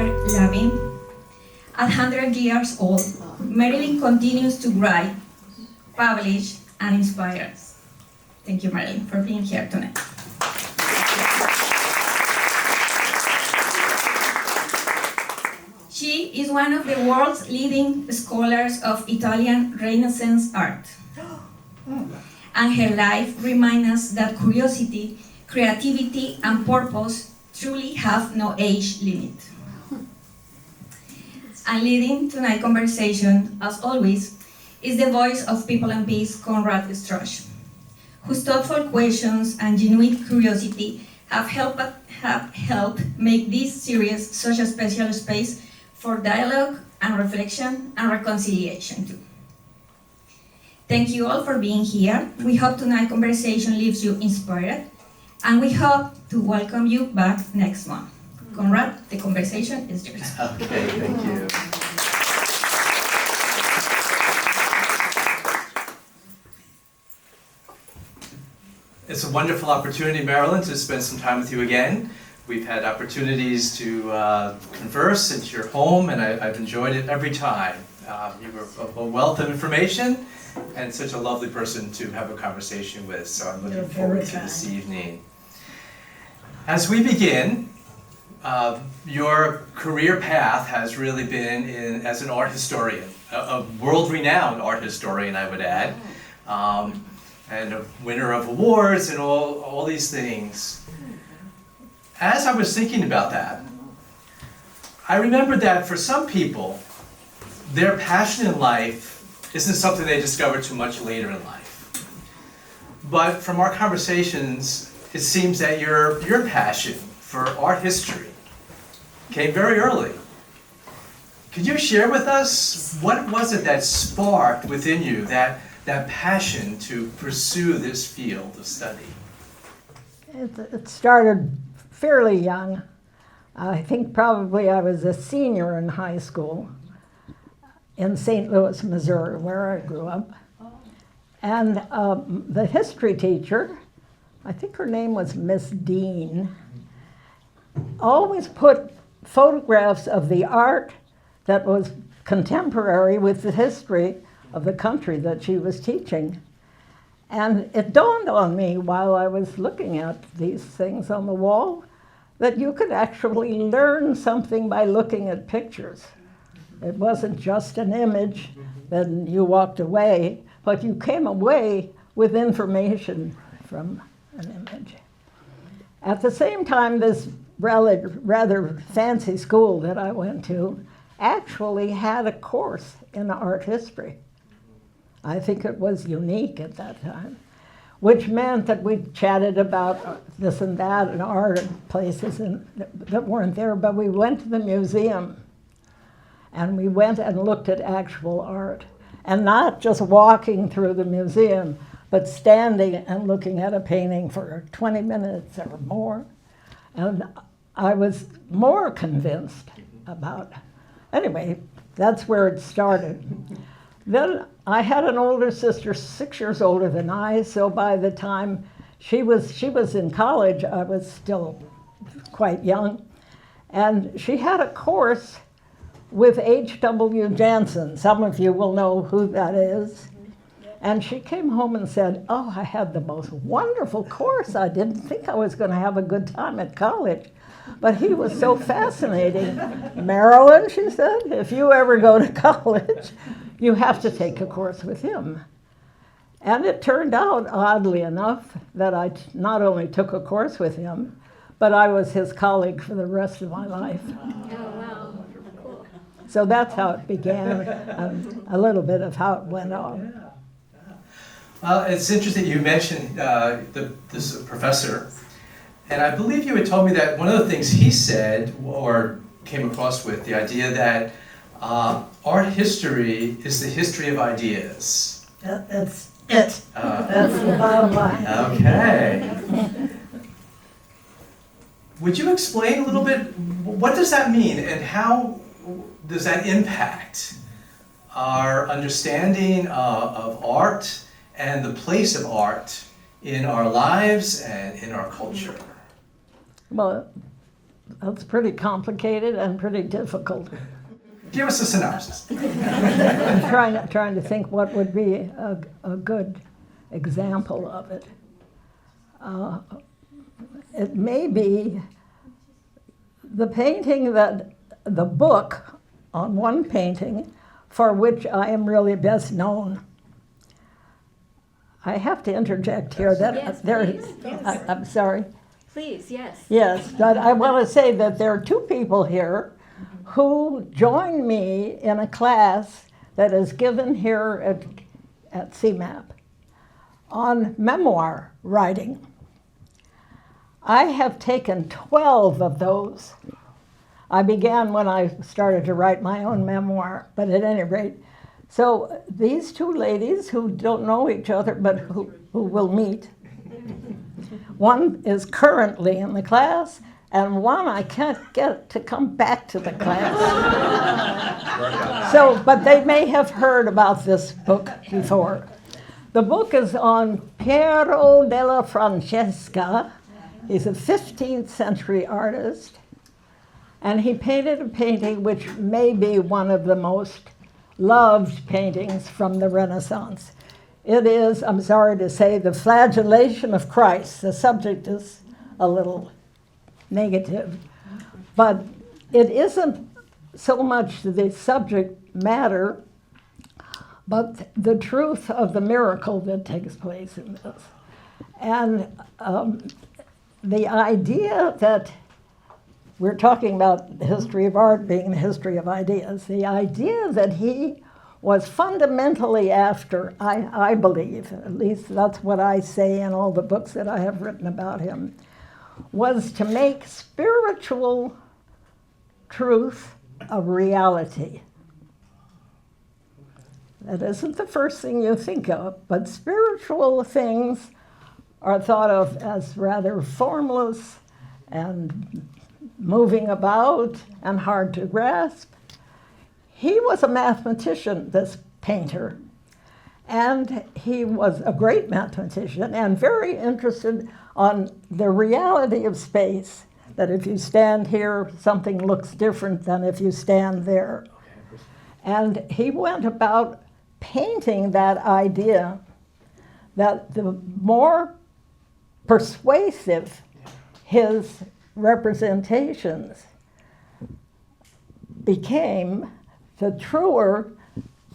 Aronberg Lavin. At 100 years old, Marilyn continues to write, publish, and inspire us. Thank you, Marilyn, for being here tonight. She is one of the world's leading scholars of Italian Renaissance art. And her life reminds us that curiosity, creativity, and purpose truly have no age limit. And leading tonight's conversation, as always, is the voice of People and Peace, Conrad Strush, whose thoughtful questions and genuine curiosity have helped make this series such a special space for dialogue and reflection and reconciliation too. Thank you all for being here. We hope tonight's conversation leaves you inspired, and we hope to welcome you back next month. Conrad, the conversation is yours. Okay, thank you. It's a wonderful opportunity, Marilyn, to spend some time with you again. We've had opportunities to converse at your home, and I've enjoyed it every time. You were a wealth of information and such a lovely person to have a conversation with, so I'm looking forward to this evening. As we begin, your career path has really been as an art historian, a world-renowned art historian, I would add, and a winner of awards and all these things. As I was thinking about that, I remembered that for some people, their passion in life isn't something they discover too much later in life. But from our conversations, it seems that your passion for art history came very early. Could you share with us what was it that sparked within you that passion to pursue this field of study? It started fairly young. I think probably I was a senior in high school in St. Louis, Missouri, where I grew up. And the history teacher, I think her name was Miss Dean, always put photographs of the art that was contemporary with the history of the country that she was teaching. And it dawned on me while I was looking at these things on the wall that you could actually learn something by looking at pictures. It wasn't just an image, then you walked away, but you came away with information from an image. At the same time, this rather fancy school that I went to actually had a course in art history. I think it was unique at that time, which meant that we chatted about this and that and art and places that weren't there, but we went to the museum and we went and looked at actual art, and not just walking through the museum, but standing and looking at a painting for 20 minutes or more. And I was more convinced about, anyway, that's where it started. Then I had an older sister, 6 years older than I, so by the time she was in college, I was still quite young. And she had a course with H.W. Jansen. Some of you will know who that is. And she came home and said, "Oh, I had the most wonderful course. I didn't think I was going to have a good time at college. But he was so fascinating. Marilyn," she said, "if you ever go to college, you have to take a course with him." And it turned out, oddly enough, that I not only took a course with him, but I was his colleague for the rest of my life. Oh, wow. Cool. So that's how it began, and a little bit of how it went on. It's interesting you mentioned this professor, and I believe you had told me that one of the things he said, or came across with, the idea that art history is the history of ideas. That's it. That's the bottom line. Okay. Would you explain a little bit, what does that mean, and how does that impact our understanding of art and the place of art in our lives and in our culture? Well, That's pretty complicated and pretty difficult. Give us a synopsis. I'm trying to think what would be a good example of it. It may be the painting the book on one painting for which I am really best known. I have to interject here that Yes, there. please, yes. I'm sorry. Please, yes. Yes, but I want to say that there are two people here who joined me in a class that is given here at CMAP on memoir writing. I have taken 12 of those. I began when I started to write my own memoir, but at any rate, so these two ladies who don't know each other but who will meet, one is currently in the class, and one I can't get to come back to the class. So, but they may have heard about this book before. The book is on Piero della Francesca. He's a 15th century artist, and he painted a painting which may be one of the most loved paintings from the Renaissance. It is, I'm sorry to say, the flagellation of Christ. The subject is a little negative, but it isn't so much the subject matter, but the truth of the miracle that takes place in this. And the idea that we're talking about the history of art being the history of ideas, the idea that he was fundamentally after, I believe, at least that's what I say in all the books that I have written about him, was to make spiritual truth a reality. That isn't the first thing you think of, but spiritual things are thought of as rather formless and moving about and hard to grasp. He was a mathematician, this painter, and he was a great mathematician and very interested on the reality of space, that if you stand here, something looks different than if you stand there. And he went about painting that idea that the more persuasive his representations became, the truer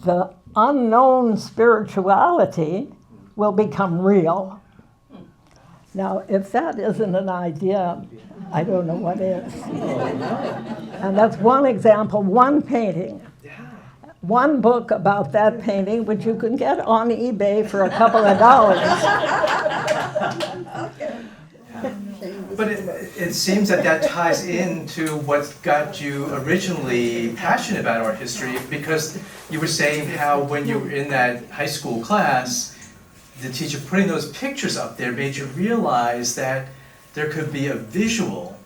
the unknown spirituality will become real. Now, if that isn't an idea, I don't know what is. And that's one example, one painting. One book about that painting, which you can get on eBay for a couple of dollars. But it seems that ties into what got you originally passionate about art history, because you were saying how when you were in that high school class, the teacher putting those pictures up there made you realize that there could be a visual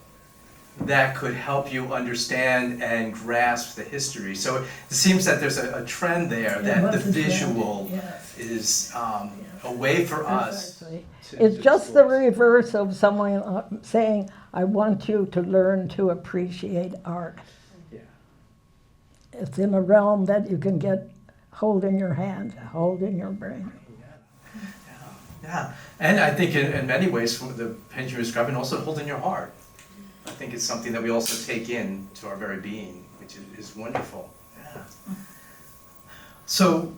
that could help you understand and grasp the history. So it seems that there's a trend there, that the visual is a way for us. It's just the reverse of someone saying, I want you to learn to appreciate art. Yeah. It's in a realm that you can hold in your hand, hold in your brain. Yeah, and I think in many ways, the painting you're describing, also hold in your heart. I think it's something that we also take in to our very being, which is wonderful. Yeah. So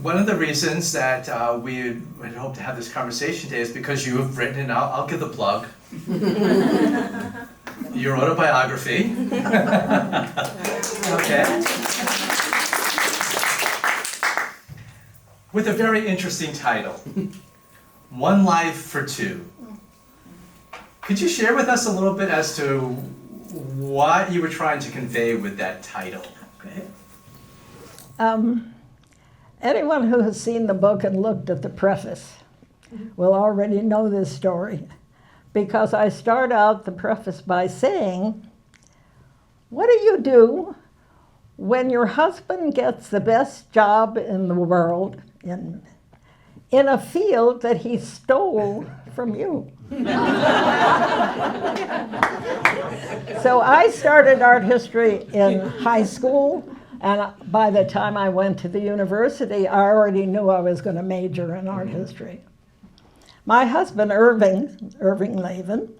one of the reasons that we had hoped to have this conversation today is because you have written, and I'll give the plug, your autobiography. Okay. With a very interesting title, One Life for Two. Could you share with us a little bit as to what you were trying to convey with that title? Okay. Anyone who has seen the book and looked at the preface will already know this story, because I start out the preface by saying, what do you do when your husband gets the best job in the world in in a field that he stole from you. So I started art history in high school, and by the time I went to the university, I already knew I was going to major in art history. My husband, Irving Lavin,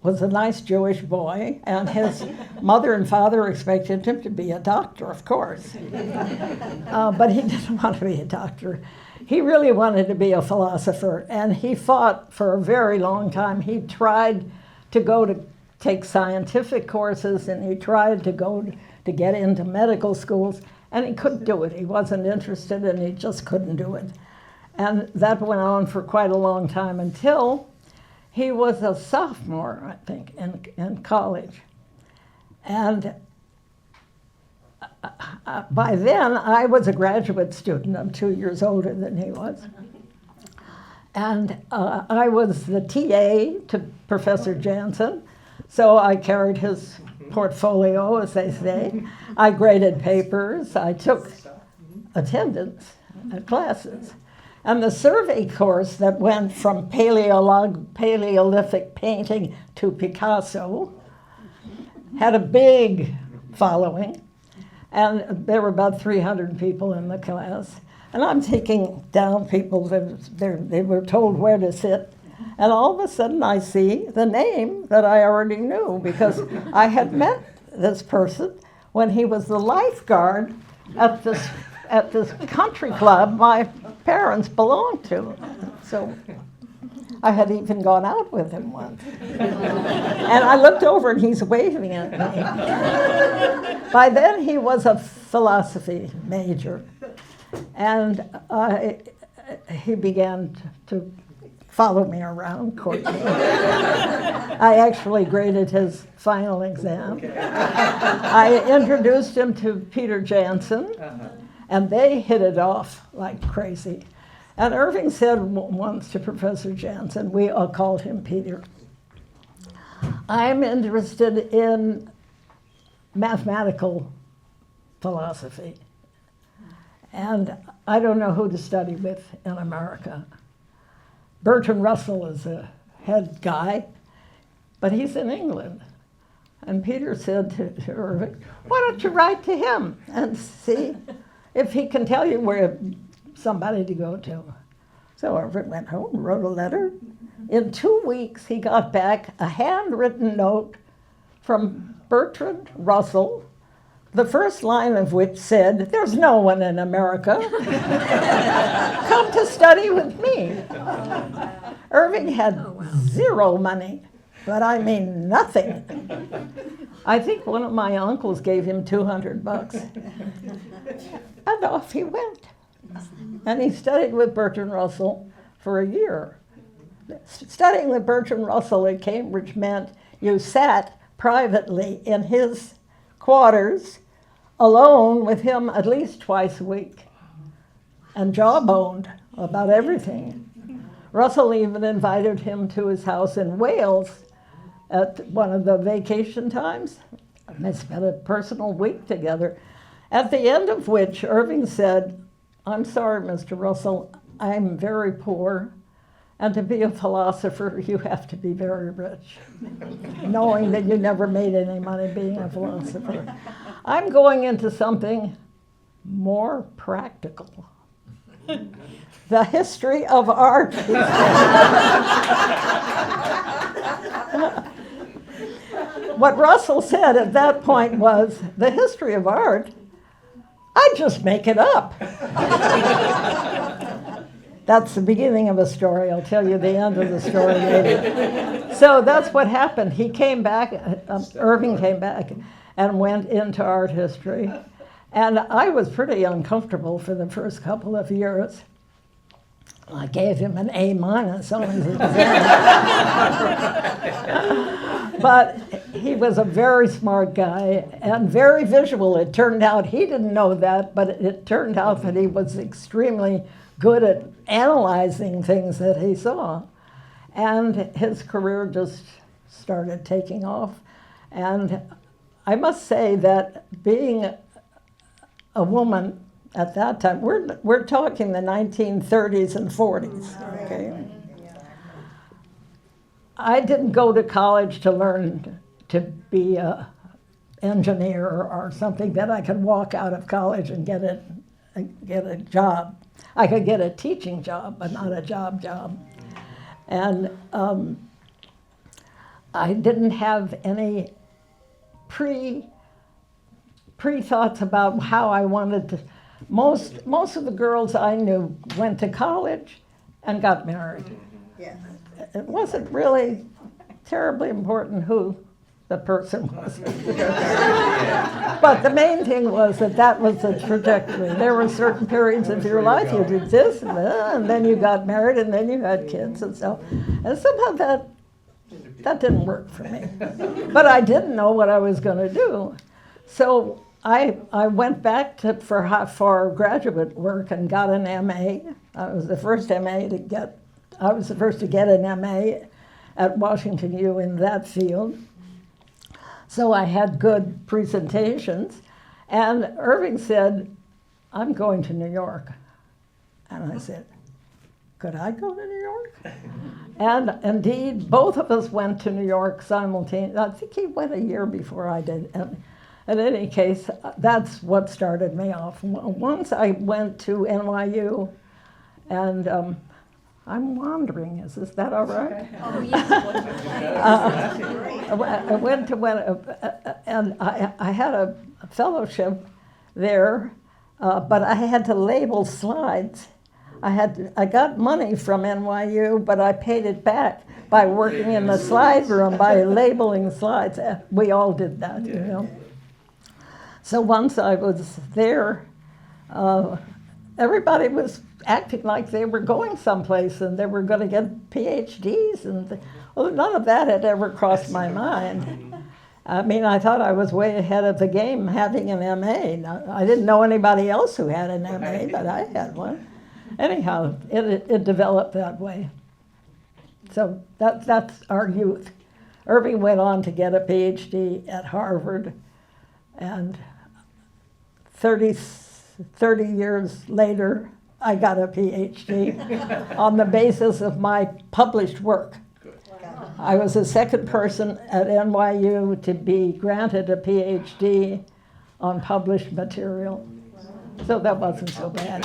was a nice Jewish boy, and his mother and father expected him to be a doctor, of course. But he didn't want to be a doctor. He really wanted to be a philosopher, and he fought for a very long time. He tried to go to take scientific courses, and he tried to go to get into medical schools, and he couldn't do it. He wasn't interested, and he just couldn't do it. And that went on for quite a long time until he was a sophomore, I think, in college. And by then, I was a graduate student. I'm 2 years older than he was. And I was the TA to Professor Jansen, so I carried his portfolio, as they say. I graded papers. I took attendance at classes. And the survey course that went from Paleolithic painting to Picasso had a big following. And there were about 300 people in the class. And I'm taking down people they were told where to sit. And all of a sudden I see the name that I already knew, because I had met this person when he was the lifeguard at this country club my parents belonged to. So I had even gone out with him once. And I looked over and he's waving at me. By then he was a philosophy major. And he began to follow me around, court me. I actually graded his final exam. I introduced him to Peter Jansen, and they hit it off like crazy. And Irving said once to Professor Jansen, we all called him Peter, I'm interested in mathematical philosophy. And I don't know who to study with in America. Bertrand Russell is a head guy, but he's in England. And Peter said to Irving, why don't you write to him and see if he can tell you where somebody to go to. So Irving went home and wrote a letter. In 2 weeks, he got back a handwritten note from Bertrand Russell, the first line of which said, there's no one in America. Come to study with me. Irving had zero money, but I mean nothing. I think one of my uncles gave him $200. And off he went. And he studied with Bertrand Russell for a year. Studying with Bertrand Russell at Cambridge meant you sat privately in his quarters alone with him at least twice a week and jawboned about everything. Russell even invited him to his house in Wales at one of the vacation times. They spent a personal week together, at the end of which Irving said, I'm sorry, Mr. Russell, I'm very poor, and to be a philosopher, you have to be very rich, knowing that you never made any money being a philosopher. I'm going into something more practical. The history of art. What Russell said at that point was, the history of art, I just make it up. That's the beginning of a story. I'll tell you the end of the story later. So that's what happened. He came back, Irving came back and went into art history. And I was pretty uncomfortable for the first couple of years. I gave him an A- on his exam. But he was a very smart guy and very visual. It turned out, he didn't know that, but it turned out that he was extremely good at analyzing things that he saw. And his career just started taking off. And I must say that being a woman at that time, we're talking the 1930s and 40s, okay? I didn't go to college to learn to be a engineer or something that I could walk out of college and get a job. I could get a teaching job, but not a job. And I didn't have any pre-thoughts about how I wanted to. Most of the girls I knew went to college and got married. Yeah. It wasn't really terribly important who the person was. But the main thing was that was the trajectory. There were certain periods of your life you did this and then you got married and then you had kids and so. And somehow that didn't work for me. But I didn't know what I was going to do. So I went back for graduate work and got an MA. I was the first to get an MA at Washington U in that field. So I had good presentations. And Irving said, I'm going to New York. And I said, could I go to New York? And indeed, both of us went to New York simultaneously. I think he went a year before I did. And in any case, that's what started me off. Once I went to NYU, and I'm wandering. Is that all right? Oh, yes. I went and I had a fellowship there, but I had to label slides. I got money from NYU, but I paid it back by working in the slide room by labeling slides. We all did that, you know. So once I was there, everybody was acting like they were going someplace and they were going to get PhDs, and none of that had ever crossed my mind. I mean, I thought I was way ahead of the game having an MA. Now, I didn't know anybody else who had an MA, but I had one. Anyhow, it developed that way. So that's our youth. Irving went on to get a PhD at Harvard, and 30 years later, I got a PhD on the basis of my published work. I was the second person at NYU to be granted a PhD on published material. So that wasn't so bad.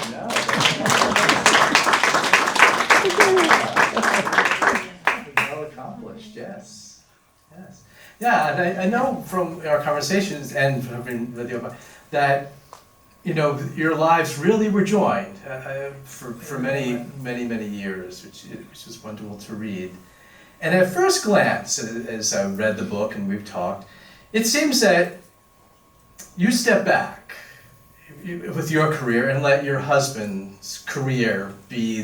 Well accomplished, yes. Yes. Yeah, and I know from our conversations and from having read the book that, you know, your lives really were joined for many years, which is wonderful to read. And at first glance, as I read the book and we've talked, it seems that you step back with your career and let your husband's career be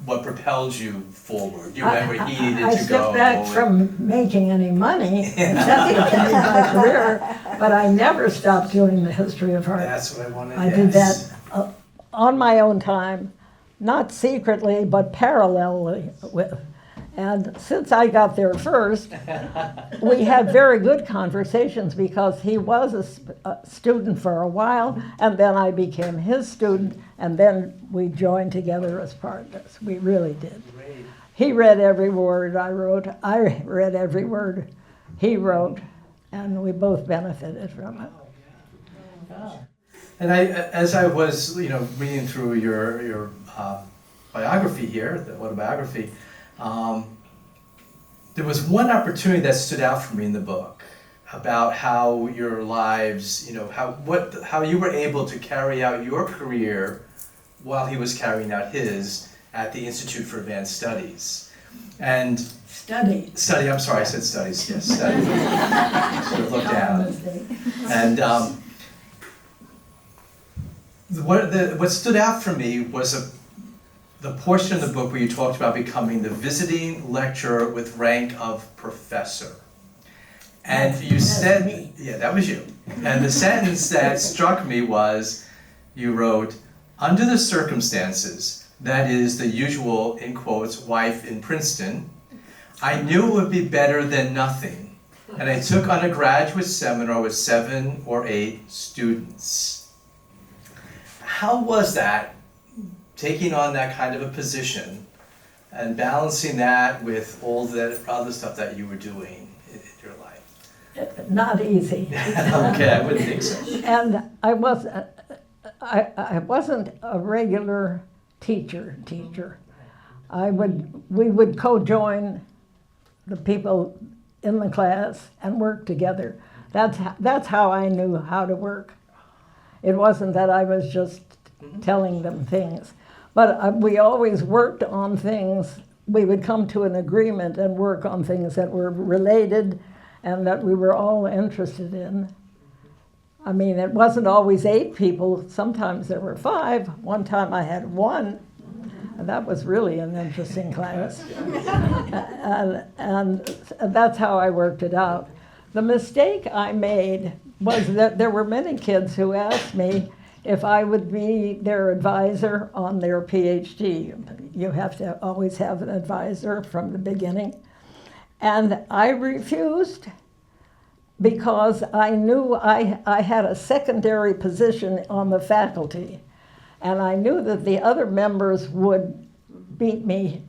what propelled you forward. You went where he needed to go. I stepped back from making any money, that continued my career, but I never stopped doing the history of art. That's what I wanted. I did that on my own time, not secretly, but parallelly with. And since I got there first, we had very good conversations because he was a student for a while, and then I became his student, and then we joined together as partners. We really did. Great. He read every word I wrote. I read every word he wrote, and we both benefited from it. And as I was, reading through your biography here, the autobiography, there was one opportunity that stood out for me in the book about how your lives, how you were able to carry out your career while he was carrying out his at the Institute for Advanced Studies. And Study, I'm sorry, I said studies, yes, study. Should have looked down. And what stood out for me was the portion of the book where you talked about becoming the visiting lecturer with rank of professor. And you said, me. yeah, that was you. And the sentence that struck me was, you wrote, under the circumstances, that is the usual, in quotes, wife in Princeton, I knew it would be better than nothing. And I took on a graduate seminar with 7 or 8 students. how was that, taking on that kind of a position and balancing that with all the other stuff that you were doing in your life? Not easy. Okay, I wouldn't think so. And I wasn't a regular teacher. We would co-join the people in the class and work together. That's how I knew how to work. It wasn't that I was just telling them things. But we always worked on things. We would come to an agreement and work on things that were related and that we were all interested in. I mean, it wasn't always 8 people. Sometimes there were 5. One time I had 1. And that was really an interesting class. and that's how I worked it out. The mistake I made was that there were many kids who asked me if I would be their advisor on their PhD. You have to always have an advisor from the beginning. And I refused because I knew I had a secondary position on the faculty. And I knew that the other members would beat me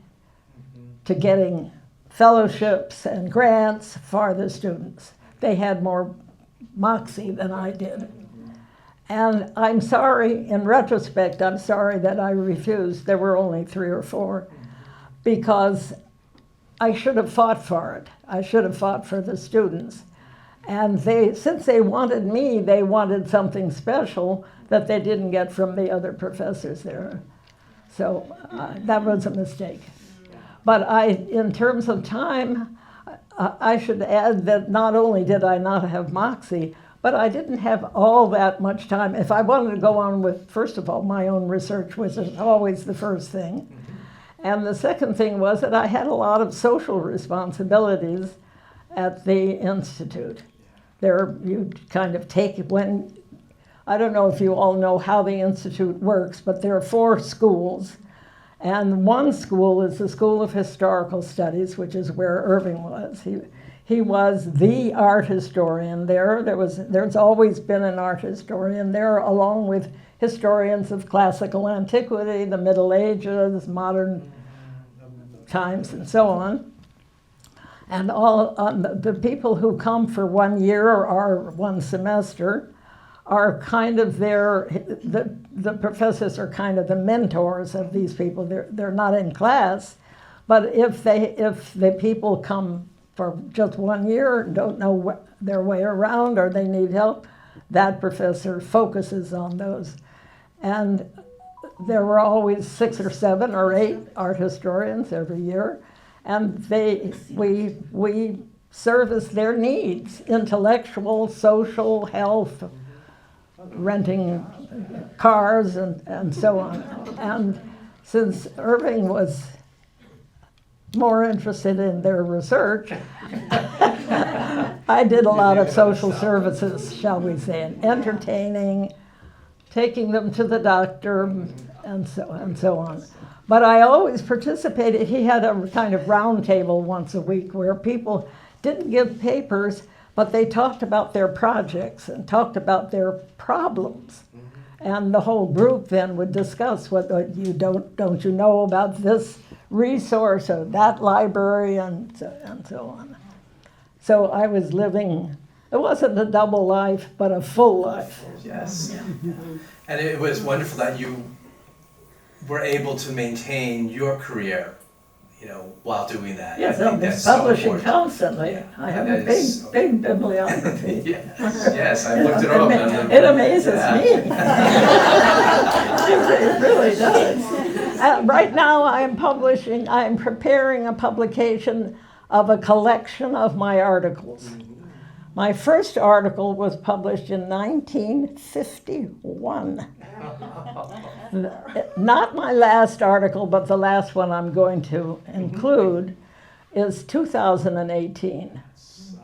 to getting fellowships and grants for the students. They had more moxie than I did. And I'm sorry, in retrospect, I'm sorry that I refused. There were only 3 or 4, because I should have fought for it. I should have fought for the students. And since they wanted me, they wanted something special that they didn't get from the other professors there. So that was a mistake. But in terms of time, I should add that not only did I not have moxie, but I didn't have all that much time. If I wanted to go on with, first of all, my own research, which is always the first thing. And the second thing was that I had a lot of social responsibilities at the Institute. There, you kind of take when, I don't know if you all know how the Institute works, but there are 4 schools. And one school is the School of Historical Studies, which is where Irving was. He was the art historian there. There's always been an art historian there, along with historians of classical antiquity, the Middle Ages, modern times, and so on. And all the people who come for 1 year or 1 semester are kind of the professors are kind of the mentors of these people. They're not in class, but if the people come for just 1 year, don't know their way around, or they need help, that professor focuses on those. And there were always 6 or 7 or 8 art historians every year, and we service their needs: intellectual, social, health, renting cars, and so on. And since Irving was more interested in their research, I did a lot of social services, shall we say, and entertaining, taking them to the doctor, and so on. But I always participated. He had a kind of round table once a week where people didn't give papers, but they talked about their projects and talked about their problems. And the whole group then would discuss what don't you know about this resource or that library, and so on. So I was living, it wasn't a double life, but a full life. Yes. And it was wonderful that you were able to maintain your career, while doing that. Yes, I I think was that's so publishing important. constantly. Yeah. I have That a is big bibliography. Yes, I looked it up. It amazes me. It really does. Right now I am preparing a publication of a collection of my articles. My first article was published in 1951. Not my last article, but the last one I'm going to include is 2018.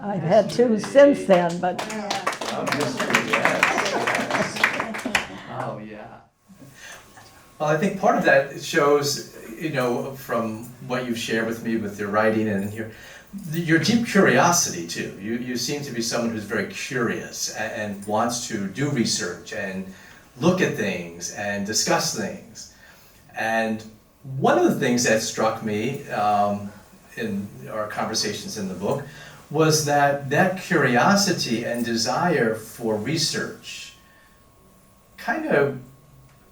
I've had 2 since then, but... Oh, yeah. Well, I think part of that shows, from what you've shared with me with your writing and your deep curiosity, too. You seem to be someone who's very curious and wants to do research and look at things and discuss things. And one of the things that struck me in our conversations in the book was that curiosity and desire for research kind of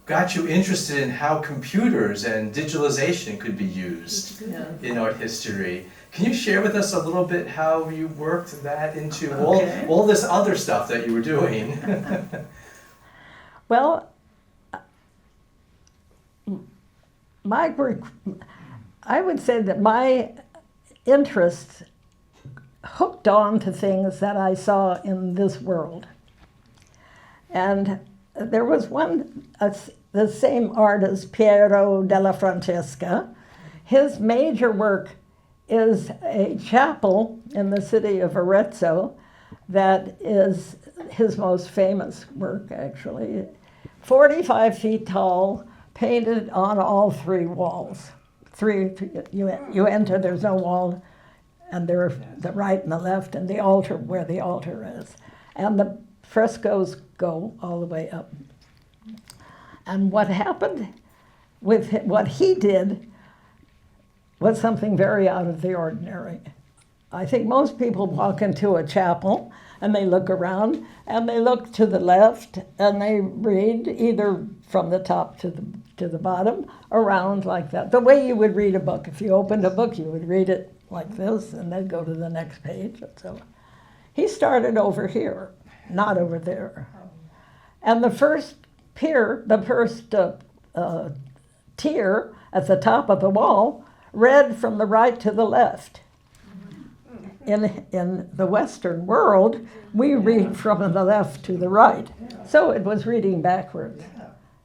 got you interested in how computers and digitalization could be used in art history. Can you share with us a little bit how you worked that into all this other stuff that you were doing? Well, I would say that my interest hooked on to things that I saw in this world. And there was one, the same artist, Piero della Francesca. His major work is a chapel in the city of Arezzo that is his most famous work, actually. 45 feet tall, painted on all three walls. You enter, there's no wall, and there are the right and the left, and the altar where the altar is. And the frescoes go all the way up. And what happened with what he did was something very out of the ordinary. I think most people walk into a chapel and they look around and they look to the left and they read either from the top to the bottom, around like that. The way you would read a book. If you opened a book, you would read it like this and then go to the next page. So he started over here, not over there. And the first tier at the top of the wall read from the right to the left. In the Western world, we read from the left to the right. So it was reading backwards.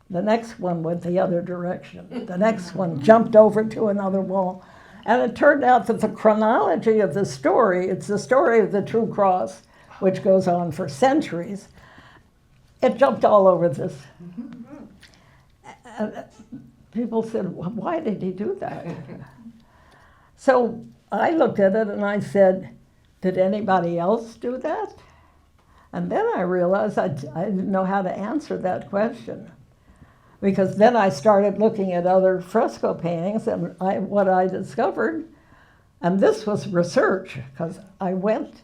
The next one went the other direction. The next one jumped over to another wall. And it turned out that the chronology of the story, it's the story of the true cross, which goes on for centuries. It jumped all over this. And people said, well, why did he do that? So I looked at it and I said, did anybody else do that? And then I realized I didn't know how to answer that question. Because then I started looking at other fresco paintings, and what I discovered, and this was research, because I went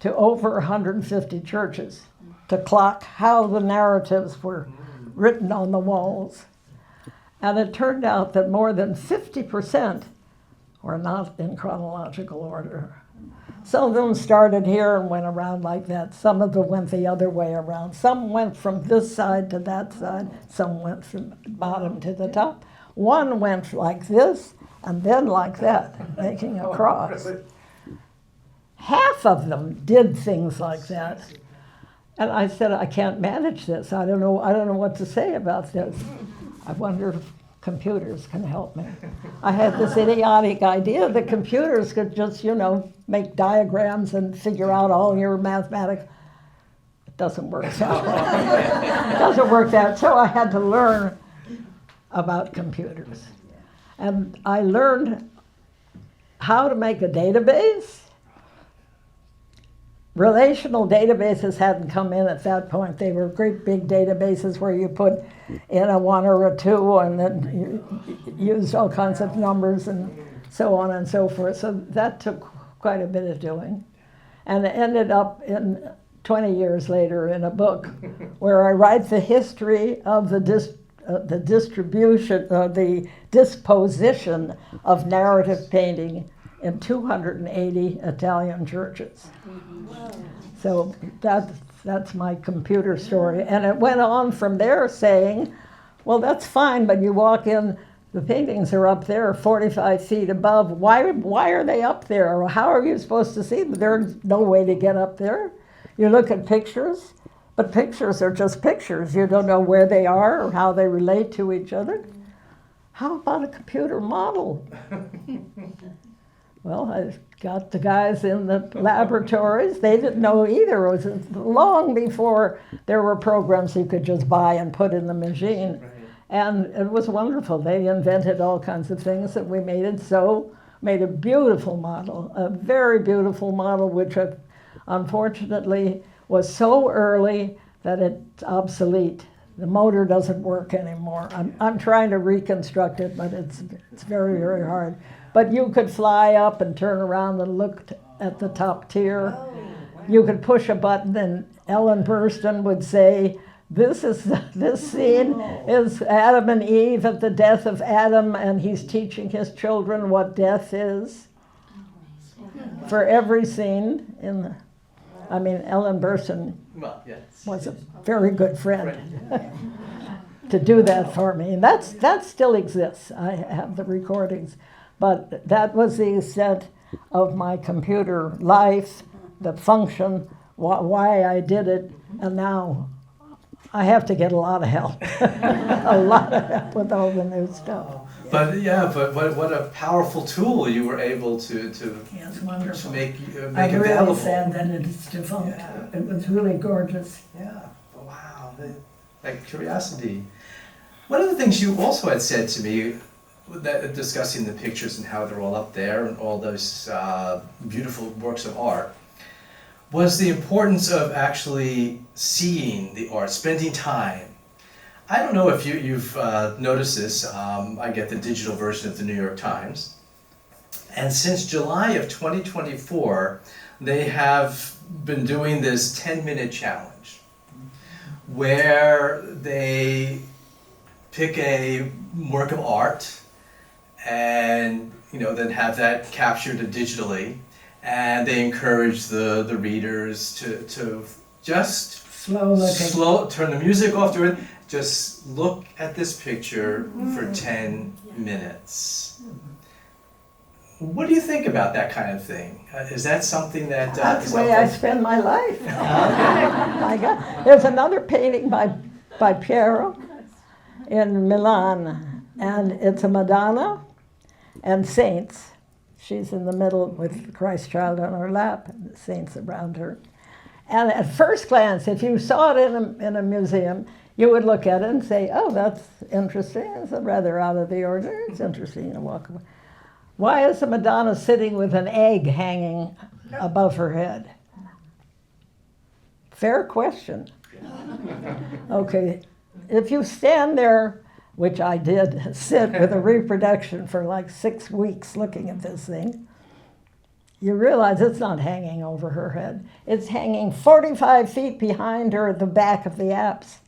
to over 150 churches to clock how the narratives were written on the walls. And it turned out that more than 50% were not in chronological order. Some of them started here and went around like that. Some of them went the other way around. Some went from this side to that side. Some went from bottom to the top. One went like this and then like that, making a cross. Half of them did things like that. And I said, I can't manage this. I don't know what to say about this. I wonder if computers can help me. I had this idiotic idea that computers could just, make diagrams and figure out all your mathematics. It doesn't work that way. It doesn't work that. So I had to learn about computers. And I learned how to make a database. Relational databases hadn't come in at that point. They were great big databases where you put in a 1 or a 2 and then you used all kinds of numbers and so on and so forth. So that took quite a bit of doing. And it ended up in 20 years later in a book where I write the history of the disposition of narrative painting in 280 Italian churches. So that's my computer story. And it went on from there saying, well, that's fine, but you walk in, the paintings are up there 45 feet above. Why are they up there? Or how are you supposed to see them? There's no way to get up there. You look at pictures, but pictures are just pictures. You don't know where they are or how they relate to each other. How about a computer model? Well, I got the guys in the laboratories. They didn't know either. It was long before there were programs you could just buy and put in the machine. Right. And it was wonderful. They invented all kinds of things, and we made a beautiful model, a very beautiful model, which unfortunately was so early that it's obsolete. The motor doesn't work anymore. I'm trying to reconstruct it, but it's very, very hard. But you could fly up and turn around and look at the top tier. You could push a button and Ellen Burstyn would say, this scene is Adam and Eve at the death of Adam, and he's teaching his children what death is. For every scene Ellen Burstyn was a very good friend to do that for me. And that still exists. I have the recordings. But that was the extent of my computer life, the function, why I did it, and now I have to get a lot of help. A lot of help with all the new stuff. But what a powerful tool you were able to It's wonderful. to make I'm really available. sad that it's defunct. Yeah. It was really gorgeous. Yeah. Wow. That curiosity. One of the things you also had said to me, discussing the pictures and how they're all up there and all those beautiful works of art, was the importance of actually seeing the art, spending time. I don't know if you've noticed this. I get the digital version of the New York Times. And since July of 2024, they have been doing this 10-minute challenge where they pick a work of art and then have that captured digitally, and they encourage the readers to just turn the music off to it, just look at this picture for 10 minutes. What do you think about that kind of thing? Is that something that That's the way I spend my life. My God. There's another painting by Piero in Milan, and it's a Madonna and saints. She's in the middle with the Christ child on her lap and the saints around her. And at first glance, if you saw it in a museum, you would look at it and say, oh, that's interesting. It's rather out of the ordinary. It's interesting to walk away. Why is the Madonna sitting with an egg hanging above her head? Fair question. Okay, if you stand there, which I did, sit with a reproduction for like 6 weeks looking at this thing, you realize it's not hanging over her head. It's hanging 45 feet behind her at the back of the apse.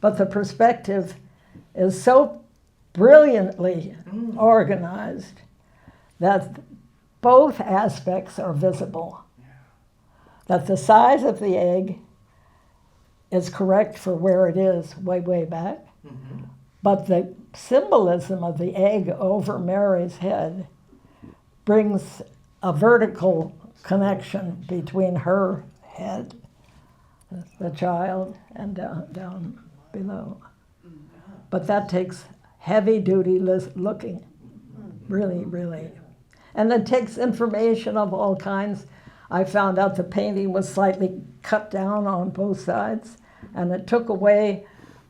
But the perspective is so brilliantly organized that both aspects are visible. That the size of the egg is correct for where it is way, way back. Mm-hmm. But the symbolism of the egg over Mary's head brings a vertical connection between her head, the child, and down below. But that takes heavy-duty looking, really, really. And it takes information of all kinds. I found out the painting was slightly cut down on both sides, and it took away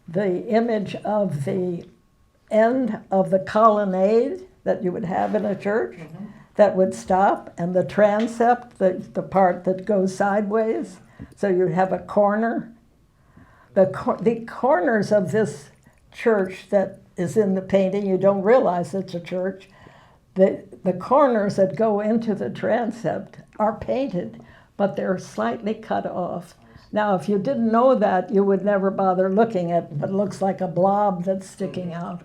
the image of the end of the colonnade that you would have in a church that would stop, and the transept, the part that goes sideways, so you have a corner. The corners of this church that is in the painting, you don't realize it's a church. The corners that go into the transept are painted, but they're slightly cut off. Now, if you didn't know that, you would never bother looking at what looks like a blob that's sticking out.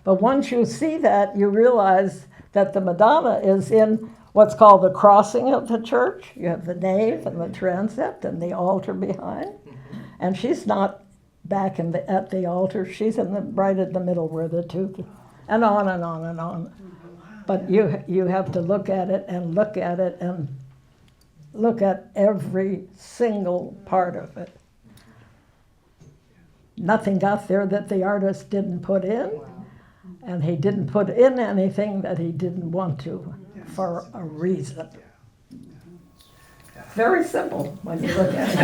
But once you see that, you realize that the Madonna is in what's called the crossing of the church. You have the nave and the transept and the altar behind. And she's not back at the altar. She's right in the middle where the two, and on and on and on. But you have to look at it and look at it and look at every single part of it. Nothing got there that the artist didn't put in, and he didn't put in anything that he didn't want to for a reason. Very simple when you look at it.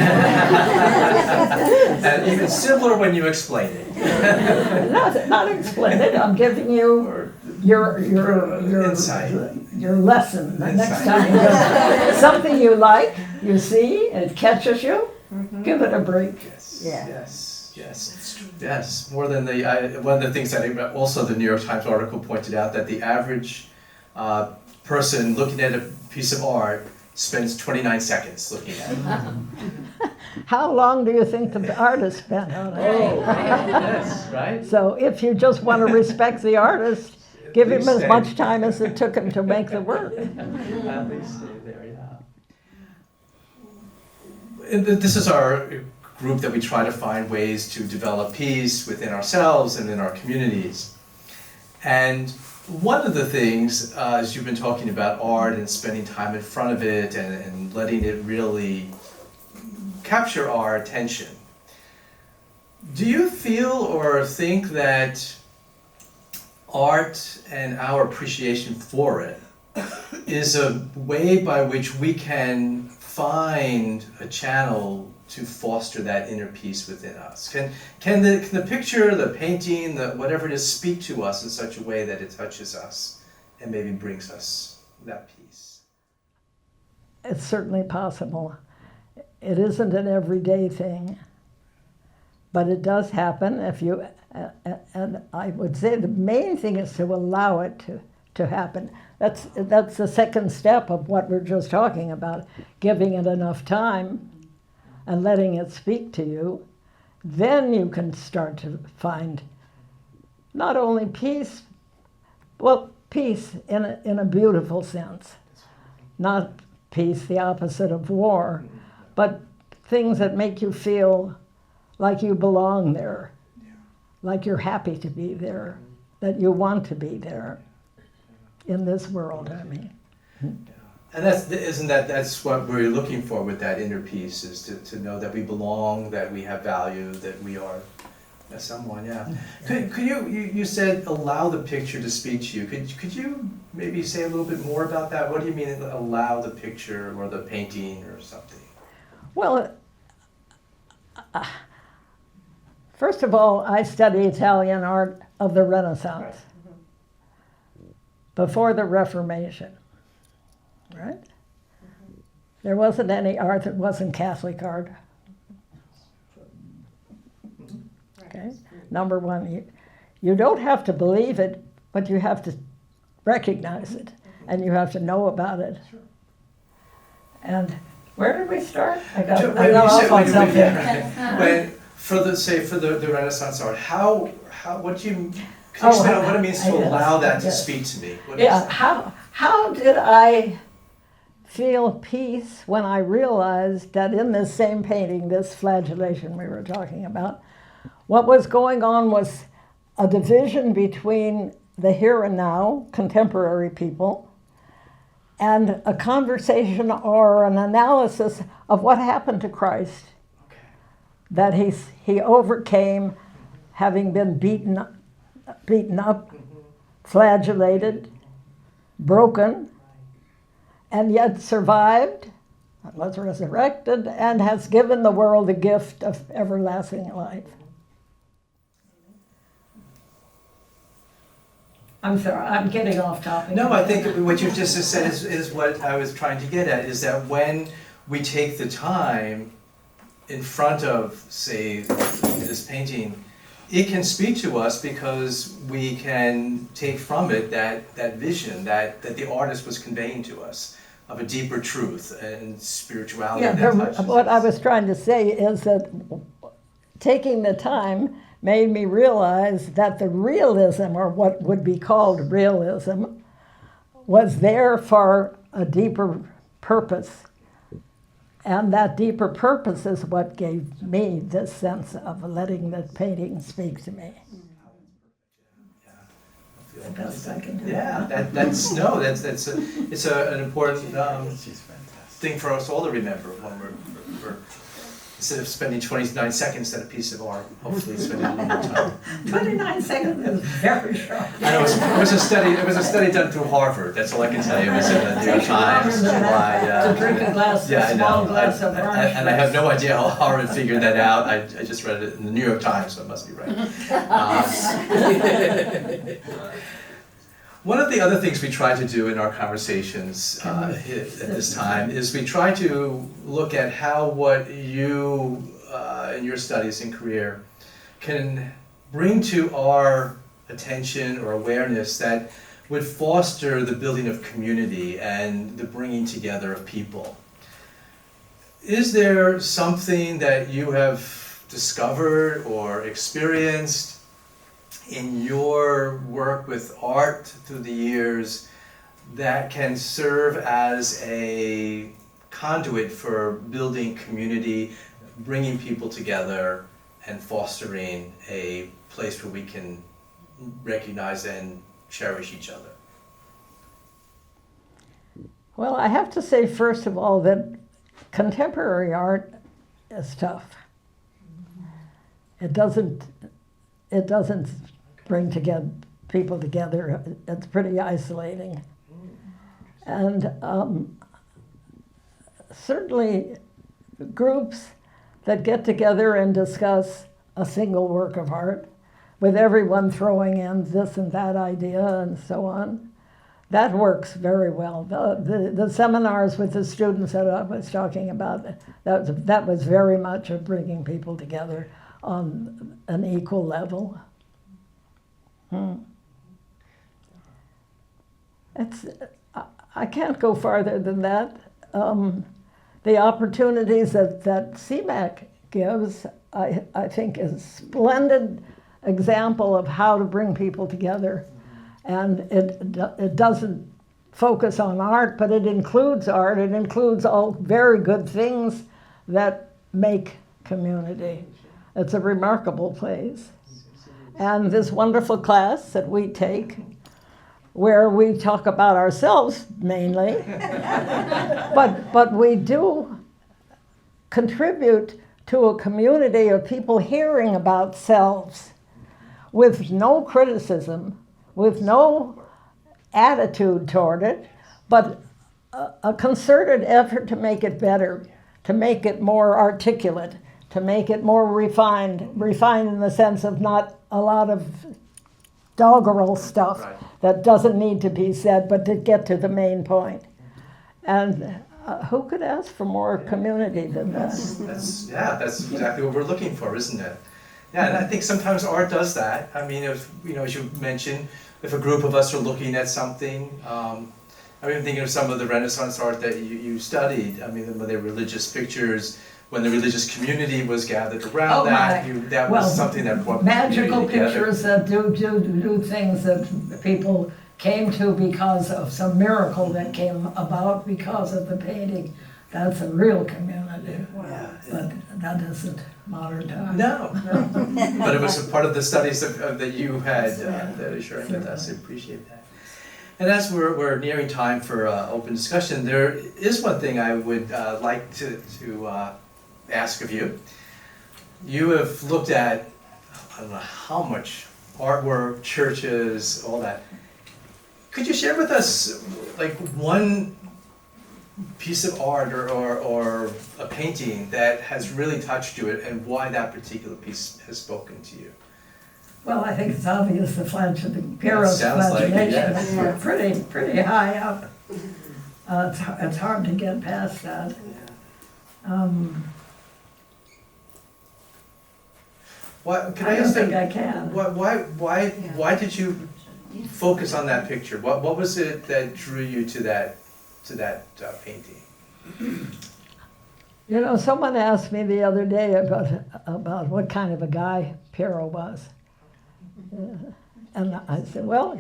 And even simpler when you explain it. Not explain it. I'm giving you your insight. Your lesson. The next time you go, something you like, you see, it catches you. Give it a break. Yes. Yeah. Yes. Yes. More than one of the things that also the New York Times article pointed out, that the average person looking at a piece of art spends 29 seconds looking at it. How long do you think the artist spent on it? Yes, right? So if you just want to respect the artist, give him Please as stay. much time as it took him to make the work. At least stay there, yeah. This is our group that we try to find ways to develop peace within ourselves and in our communities. And one of the things, as you've been talking about art and spending time in front of it and letting it really capture our attention, do you feel or think that art and our appreciation for it is a way by which we can find a channel to foster that inner peace within us? Can the picture, the painting, whatever it is, speak to us in such a way that it touches us and maybe brings us that peace? It's certainly possible. It isn't an everyday thing, but it does happen if you, and I would say the main thing is to allow it to happen. That's the second step of what we're just talking about, giving it enough time and letting it speak to you. Then you can start to find not only peace, well, peace in a beautiful sense, not peace, the opposite of war, but things that make you feel like you belong there, like you're happy to be there, that you want to be there in this world, I mean. And that's what we're looking for with that inner peace, is to know that we belong, that we have value, that we are someone, yeah. Could you said allow the picture to speak to you. Could you maybe say a little bit more about that? What do you mean allow the picture or the painting or something? Well, first of all, I study Italian art of the Renaissance, before the Reformation, right? There wasn't any art that wasn't Catholic art. Okay. Number one, you don't have to believe it, but you have to recognize it, and you have to know about it. And where did we start? I got off on something. For the Renaissance art, what do you explain what it means to allow that to speak to me? What is that? How did I feel peace when I realized that in this same painting, this flagellation we were talking about, what was going on was a division between the here and now, contemporary people, and a conversation or an analysis of what happened to Christ, that he overcame, having been beaten up, flagellated, broken, and yet survived, was resurrected, and has given the world the gift of everlasting life. I'm sorry, I'm getting off topic. No, I think what you just said is what I was trying to get at, is that when we take the time in front of, say, this painting, it can speak to us because we can take from it that vision that the artist was conveying to us of a deeper truth and spirituality. What I was trying to say is that taking the time made me realize that the realism, or what would be called realism, was there for a deeper purpose. And that deeper purpose is what gave me this sense of letting the painting speak to me. The best I can do. Yeah, it's an important thing for us all to remember when we're instead of spending 29 seconds at a piece of art, hopefully spending a little more time. 29 seconds is very short. I know, it was a study done through Harvard. That's all I can tell you. It was in the New York Times. To drink a small glass of orange. And I have no idea how Harvard figured that out. I just read it in the New York Times, so it must be right. One of the other things we try to do in our conversations at this time is we try to look at how what you, in your studies and career, can bring to our attention or awareness that would foster the building of community and the bringing together of people. Is there something that you have discovered or experienced in your work with art through the years that can serve as a conduit for building community, bringing people together, and fostering a place where we can recognize and cherish each other? Well, I have to say, first of all, that contemporary art is tough. It doesn't bring people together. It's pretty isolating. And certainly groups that get together and discuss a single work of art, with everyone throwing in this and that idea and so on, that works very well. The seminars with the students that I was talking about, that was very much of bringing people together on an equal level. I can't go farther than that. The opportunities that CMAC gives, I think, is a splendid example of how to bring people together. And it doesn't focus on art, but it includes art. It includes all very good things that make community. It's a remarkable place. And this wonderful class that we take, where we talk about ourselves mainly, but we do contribute to a community of people hearing about selves with no criticism, with no attitude toward it, but a concerted effort to make it better, to make it more articulate, to make it more refined in the sense of not a lot of doggerel stuff that doesn't need to be said, but to get to the main point. And who could ask for more community than that? That's exactly what we're looking for, isn't it? Yeah, and I think sometimes art does that. I mean, if, as you mentioned, if a group of us are looking at something, I'm even thinking of some of the Renaissance art that you studied. I mean, when they were religious pictures, when the religious community was gathered around that was something that brought magical together. Pictures that do things that people came to because of some miracle that came about because of the painting. That's a real community. Yeah. But that isn't modern time. No. But it was a part of the studies that you had that are sharing with us. I appreciate that. And as we're nearing time for open discussion, there is one thing I would like to ask of you. You have looked at, I don't know how much artwork, churches, all that. Could you share with us like one piece of art or a painting that has really touched you and why that particular piece has spoken to you? Well, I think it's obvious the Piero's flagellation is pretty high up. It's hard to get past that. I don't think I can. Why did you focus on that picture? What was it that drew you to that painting? Someone asked me the other day about what kind of a guy Piero was. And I said, well,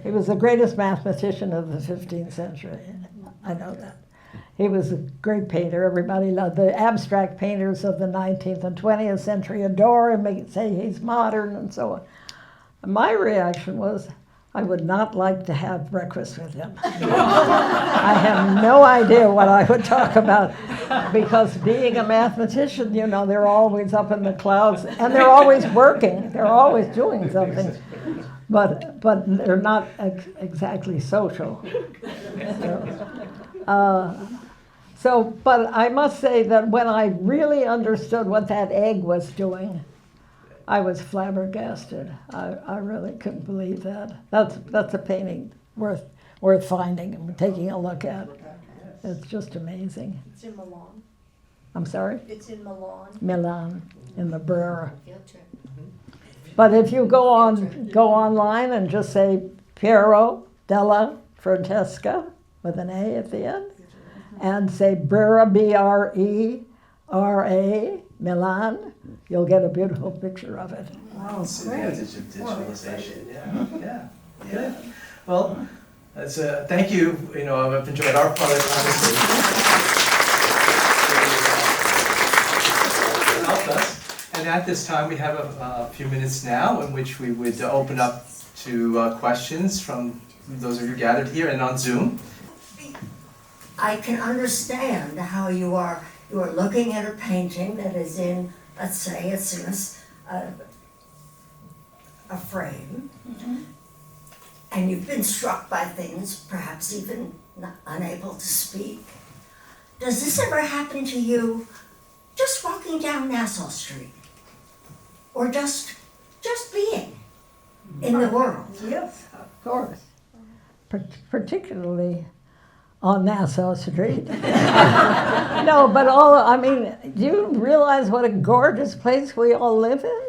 he was the greatest mathematician of the 15th century. I know that. He was a great painter. Everybody loved the abstract painters of the 19th and 20th century adore him, they say he's modern and so on. And my reaction was, I would not like to have breakfast with him. I have no idea what I would talk about, because being a mathematician, they're always up in the clouds, and they're always working, they're always doing something, but they're not exactly social. But I must say that when I really understood what that egg was doing, I was flabbergasted. I really couldn't believe that. That's a painting worth finding and taking a look at. It's just amazing. It's in Milan. I'm sorry? It's in Milan. Milan, in the Brera. Field trip. But if you go online and just say Piero della Francesca with an A at the end, and say Brera, Brera, Milan, you'll get a beautiful picture of it. Wow, It's the great. advantage of digitalization. Yeah. Well, that's thank you. You know, I've enjoyed our part of the conversation. Helped us. And at this time, we have a few minutes now in which we would open up to questions from those of you gathered here and on Zoom. I can understand how you are looking at a painting that is in, let's say, it's in a frame, and you've been struck by things, perhaps even unable to speak. Does this ever happen to you just walking down Nassau Street? Or just being in the world? Yes, of course. Particularly on Nassau Street. No, but do you realize what a gorgeous place we all live in?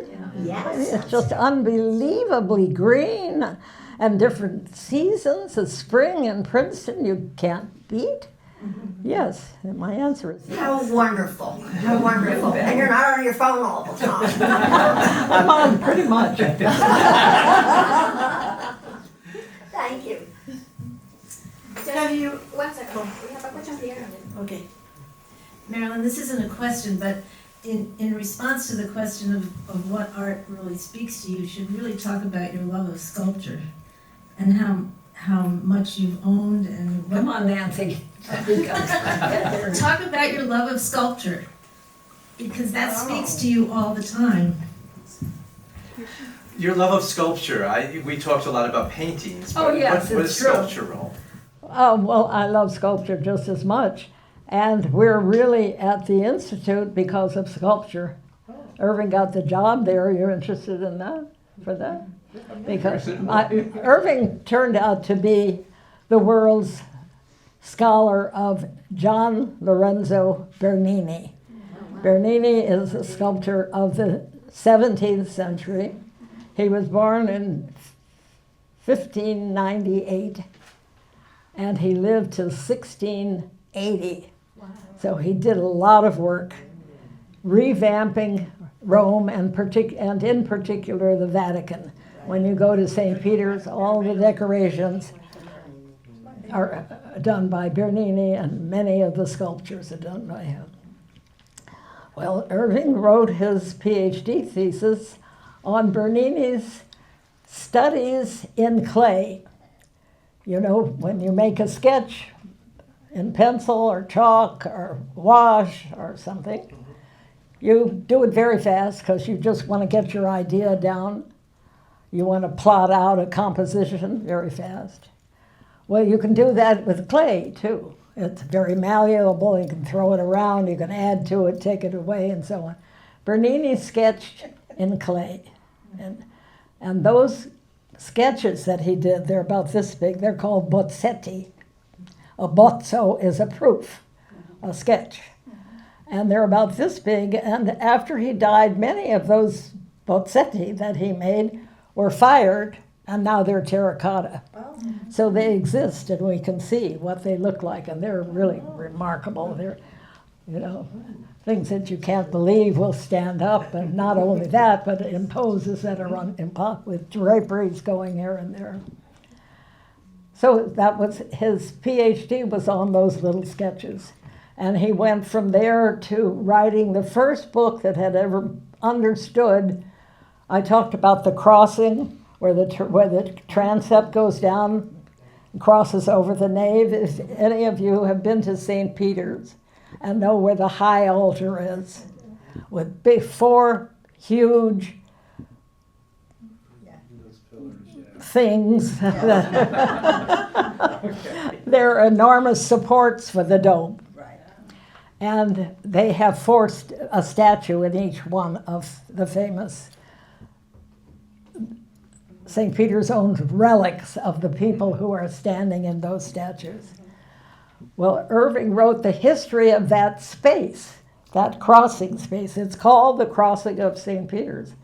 Yes. It's just unbelievably green and different seasons. The spring in Princeton you can't beat. Yes, my answer is yes. How wonderful, how wonderful. And you're not on your phone all the time. I'm on pretty much. Thank you. One second. We have a question here. Okay. Marilyn, this isn't a question, but in response to the question of what art really speaks to you, you should really talk about your love of sculpture and how much you've owned and what. Come on, Nancy. Talk about your love of sculpture, because that speaks to you all the time. Your love of sculpture. We talked a lot about paintings. Oh, But yes, what it's is true. sculpture role? Well, I love sculpture just as much. And we're really at the Institute because of sculpture. Irving got the job there. You're interested in that? For that? Because Irving turned out to be the world's scholar of Gian Lorenzo Bernini. Bernini is a sculptor of the 17th century. He was born in 1598, and he lived till 1680. So he did a lot of work revamping Rome and in particular the Vatican. When you go to St. Peter's, all the decorations are done by Bernini, and many of the sculptures are done by him. Well, Irving wrote his PhD thesis on Bernini's studies in clay. You know, when you make a sketch in pencil or chalk or wash or something, you do it very fast because you just want to get your idea down. You want to plot out a composition very fast. Well, you can do that with clay, too. It's very malleable. You can throw it around. You can add to it, take it away, and so on. Bernini sketched in clay. And those sketches that he did, they're about this big. They're called bozzetti. A bozzo is a proof, a sketch. And they're about this big. And after he died, many of those bozzetti that he made were fired, and now they're terracotta. So they exist, and we can see what they look like, and they're really remarkable. They're, you know, things that you can't believe will stand up, and not only that, but in poses that are with draperies going here and there. So that was his PhD was on those little sketches, and he went from there to writing the first book that had ever understood. I talked about the crossing, where the transept goes down and crosses over the nave. If any of you have been to St. Peter's and know where the high altar is, with big 4 huge things. They're enormous supports for the dome. And they have forced a statue in each one of the famous St. Peter's own relics of the people who are standing in those statues. Well, Irving wrote the history of that space, that crossing space. It's called the Crossing of St. Peter's.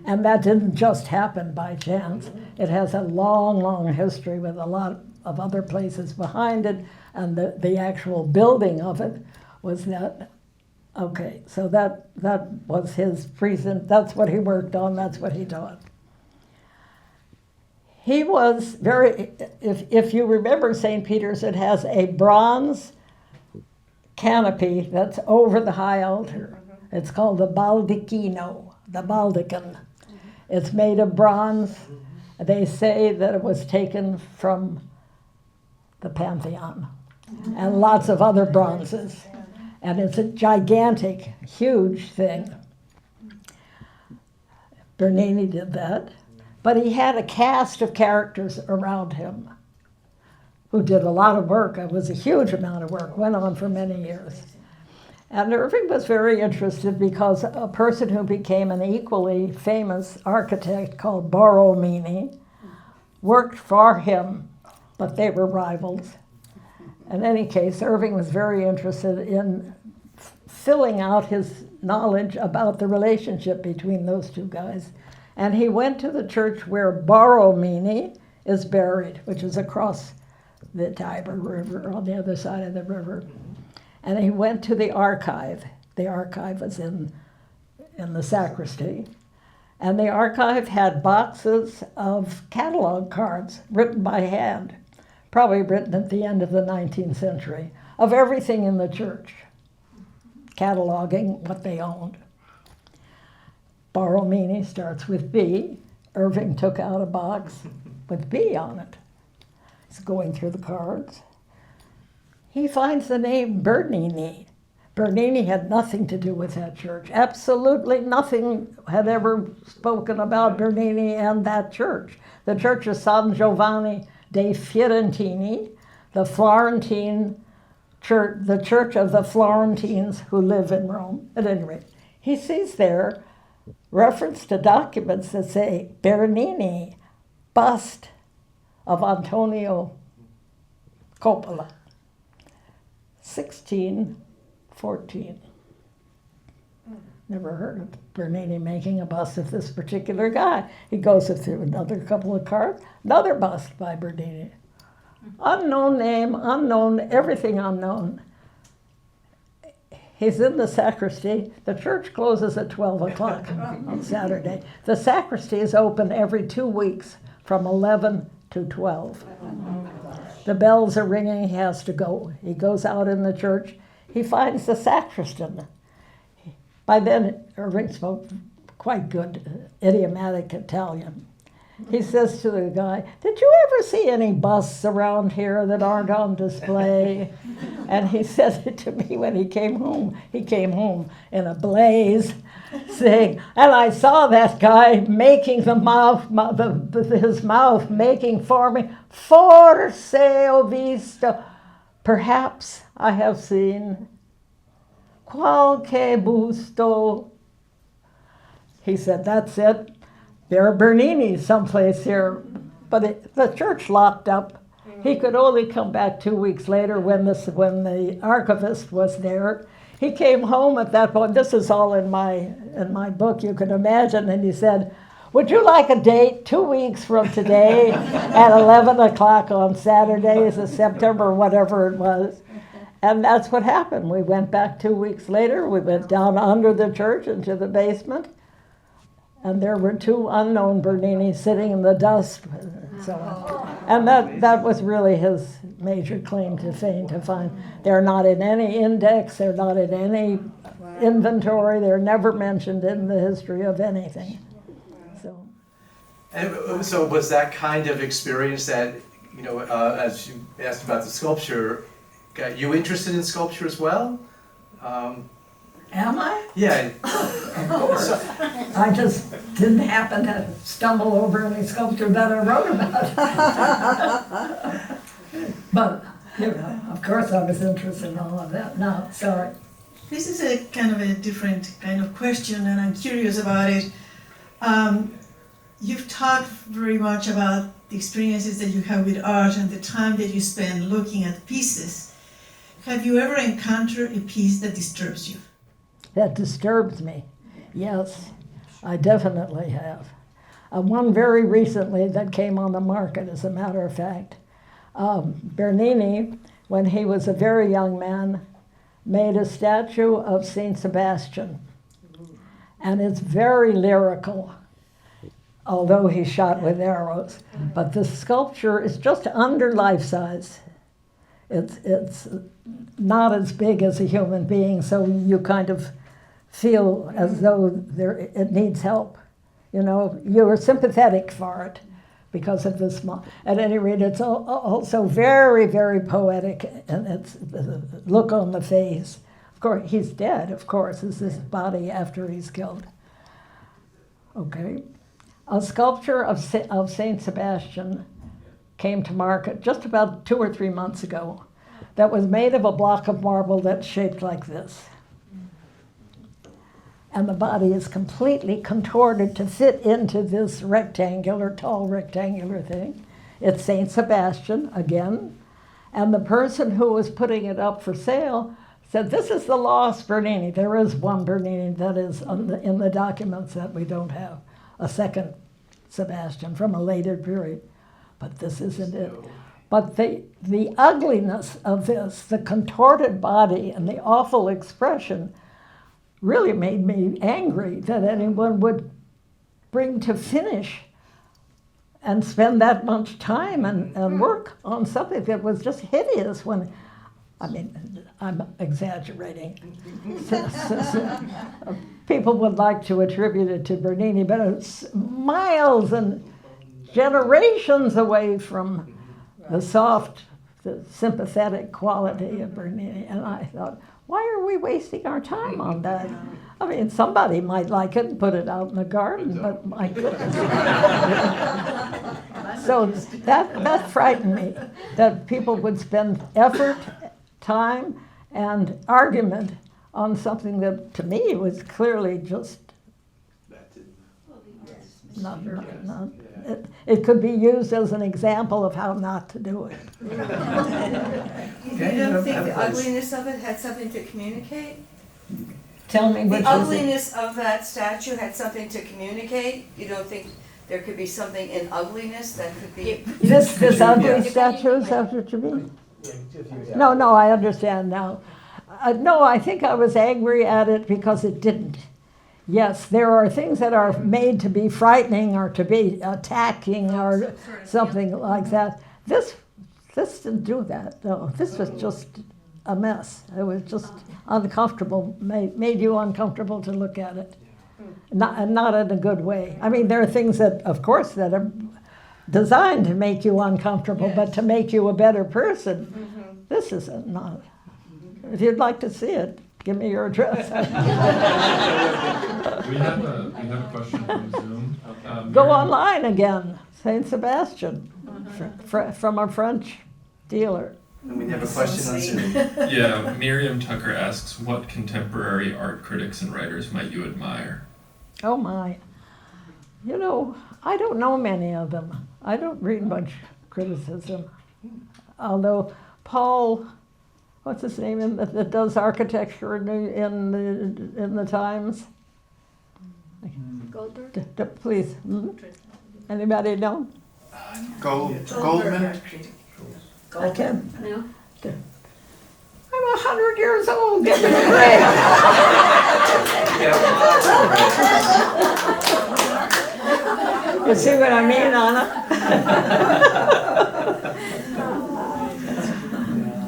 And that didn't just happen by chance. It has a long, long history with a lot of other places behind it, and the actual building of it was that. Okay, so that was his present, that's what he worked on, that's what he taught. He was very, if you remember St. Peter's, it has a bronze canopy that's over the high altar. It's called the baldacchino, the baldachin. It's made of bronze. They say that it was taken from the Pantheon and lots of other bronzes. And it's a gigantic, huge thing. Bernini did that. But he had a cast of characters around him who did a lot of work. It was a huge amount of work, went on for many years. And Irving was very interested because a person who became an equally famous architect called Borromini worked for him, but they were rivals. In any case, Irving was very interested in filling out his knowledge about the relationship between those two guys. And he went to the church where Borromini is buried, which is across the Tiber River on the other side of the river. And he went to the archive. The archive was in the sacristy. And the archive had boxes of catalog cards written by hand, probably written at the end of the 19th century, of everything in the church, cataloging what they owned. Borromini starts with B. Irving took out a box with B on it. He's going through the cards. He finds the name Bernini. Bernini had nothing to do with that church. Absolutely nothing had ever spoken about Bernini and that church. The church of San Giovanni dei Fiorentini, the Florentine church, the church of the Florentines who live in Rome. At any rate, he sees there reference to documents that say Bernini, bust of Antonio Coppola, 1614. Never heard of Bernini making a bust of this particular guy. He goes through another couple of cards, another bust by Bernini. Unknown name, unknown, everything unknown. He's in the sacristy. The church closes at 12 o'clock on Saturday. The sacristy is open every 2 weeks from 11 to 12. The bells are ringing, he has to go. He goes out in the church. He finds the sacristan. By then, Irving spoke quite good idiomatic Italian. He says to the guy, "Did you ever see any busts around here that aren't on display?" And he said it to me when he came home. He came home in a blaze, saying, "And I saw that guy making the mouth, his mouth making for me, forse ho visto, perhaps I have seen qualche busto." He said, "That's it. There are Berninis someplace here," but the church locked up. He could only come back 2 weeks later when the archivist was there. He came home at that point. This is all in my book, you can imagine. And he said, "Would you like a date 2 weeks from today at 11 o'clock on Saturdays of September," whatever it was. And that's what happened. We went back 2 weeks later. We went down under the church into the basement. And there were two unknown Bernini sitting in the dust. And that was really his major claim to fame, to find they're not in any index, they're not in any inventory, they're never mentioned in the history of anything. And so was that kind of experience that, as you asked about the sculpture, got you interested in sculpture as well? Am I? Yeah. Of course. I just didn't happen to stumble over any sculpture that I wrote about. But, of course I was interested in all of that. No, sorry. This is a kind of a different kind of question, and I'm curious about it. You've talked very much about the experiences that you have with art and the time that you spend looking at pieces. Have you ever encountered a piece that disturbs you? That disturbs me, yes. I definitely have. One very recently that came on the market, as a matter of fact. Bernini, when he was a very young man, made a statue of Saint Sebastian. And it's very lyrical, although he's shot with arrows. But the sculpture is just under life size. It's not as big as a human being, so you kind of feel as though it needs help. You know, you're sympathetic for it because of this. At any rate, it's also very, very poetic, and it's the look on the face. Of course, he's dead, of course, is his body after he's killed. Okay. A sculpture of Saint Sebastian came to market just about 2 or 3 months ago that was made of a block of marble that's shaped like this. And the body is completely contorted to fit into this tall rectangular thing. It's Saint Sebastian, again. And the person who was putting it up for sale said, this is the lost Bernini. There is one Bernini that is in the documents that we don't have, a second Sebastian from a later period. But this isn't it. But the ugliness of this, the contorted body and the awful expression, really made me angry that anyone would bring to finish and spend that much time and work on something that was just hideous when, I mean, I'm exaggerating. People would like to attribute it to Bernini, but it's miles and generations away from the soft, the sympathetic quality of Bernini. And I thought, why are we wasting our time on that? I mean, somebody might like it and put it out in the garden, but my goodness. So that frightened me, that people would spend effort, time, and argument on something that, to me, was clearly just not. It could be used as an example of how not to do it. You don't think the ugliness of it had something to communicate? Tell me what The ugliness of that statue had something to communicate? You don't think there could be something in ugliness that could be? This ugly statue, is that what you mean? No, I understand now. No, I think I was angry at it because it didn't. Yes, there are things that are made to be frightening or to be attacking or something like that. This didn't do that. No, this was just a mess. It was just uncomfortable, made you uncomfortable to look at it. Not in a good way. I mean, there are things that, of course, that are designed to make you uncomfortable, but to make you a better person. This is not. If you'd like to see it, give me your address. We have a question from Zoom. Go online again, Saint Sebastian, from a French dealer. And we have a question on Zoom. Yeah, Miriam Tucker asks, what contemporary art critics and writers might you admire? Oh my. You know, I don't know many of them. I don't read much criticism. Although Paul, what's his name, that does architecture in the Times? Goldberg? Please. Anybody know? Goldman? I can. No? I'm 100 years old. Give me a break. You see what I mean, Anna?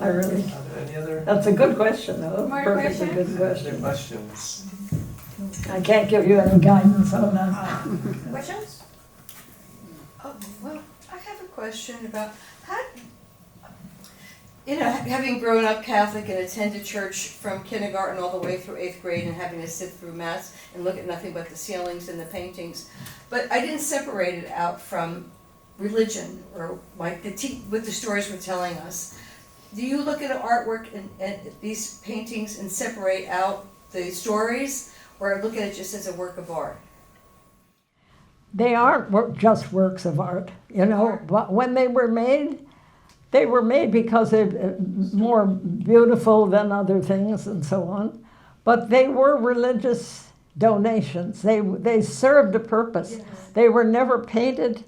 I really. Any other That's a good question, though. More Perfectly good other question. questions? I can't give you any guidance on that. Questions? Oh, well, I have a question about how, having grown up Catholic and attended church from kindergarten all the way through 8th grade and having to sit through Mass and look at nothing but the ceilings and the paintings, but I didn't separate it out from religion or like what the stories were telling us. Do you look at artwork and these paintings and separate out the stories, or look at it just as a work of art? They aren't just works of art, you know. But when they were made because they're more beautiful than other things and so on. But they were religious donations. They served a purpose. They were never painted.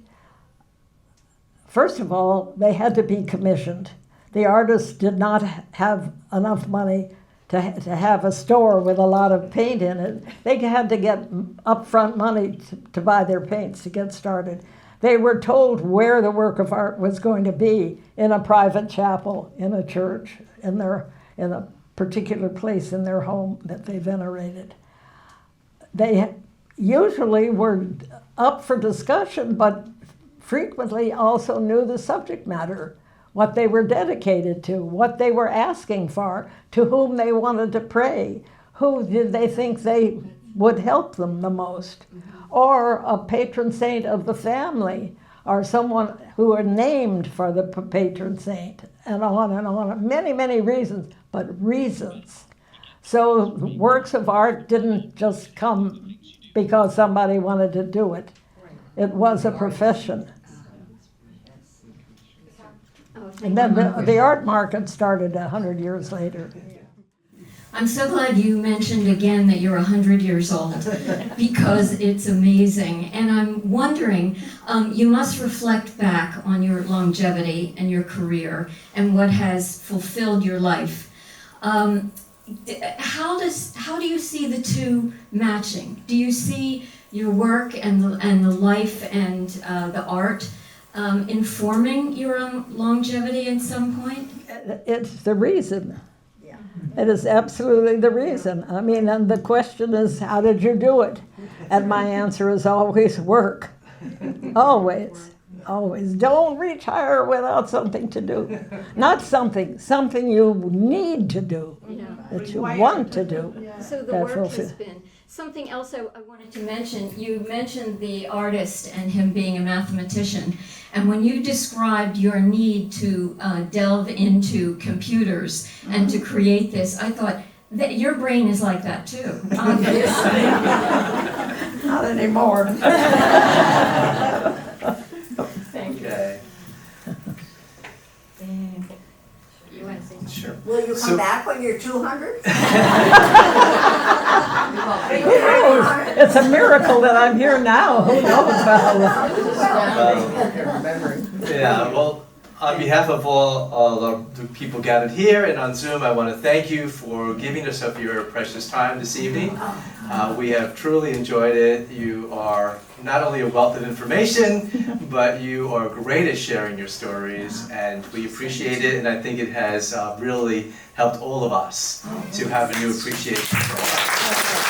First of all, they had to be commissioned. The artists did not have enough money to have a store with a lot of paint in it. They had to get upfront money to buy their paints to get started. They were told where the work of art was going to be, in a private chapel, in a church, in a particular place in their home that they venerated. They usually were up for discussion, but frequently also knew the subject matter, what they were dedicated to, what they were asking for, to whom they wanted to pray, who did they think they would help them the most, or a patron saint of the family, or someone who were named for the patron saint, and on and on. Many, many reasons, but reasons. So works of art didn't just come because somebody wanted to do it. It was a profession. And then the art market started 100 years later. I'm so glad you mentioned again that you're 100 years old, because it's amazing. And I'm wondering, you must reflect back on your longevity and your career and what has fulfilled your life. How do you see the two matching? Do you see your work and the life and the art informing your own longevity at some point? It's the reason. It is absolutely the reason. I mean, and the question is, how did you do it? And my answer is always work. Always. Always. Don't retire without something to do. Not something you need to do, that you want to do. So the work has been. Something else I wanted to mention, you mentioned the artist and him being a mathematician. And when you described your need to delve into computers and to create this, I thought that your brain is like that too, obviously. Not anymore. Thank you. Okay. You want to say? Sure. Will you come So- back when you're 200? Who knows? It's a miracle that I'm here now. Who knows how Yeah, well, on behalf of all the people gathered here and on Zoom, I want to thank you for giving us of your precious time this evening. We have truly enjoyed it. You are not only a wealth of information, but you are great at sharing your stories, and we appreciate it, and I think it has really helped all of us to have a new appreciation for art.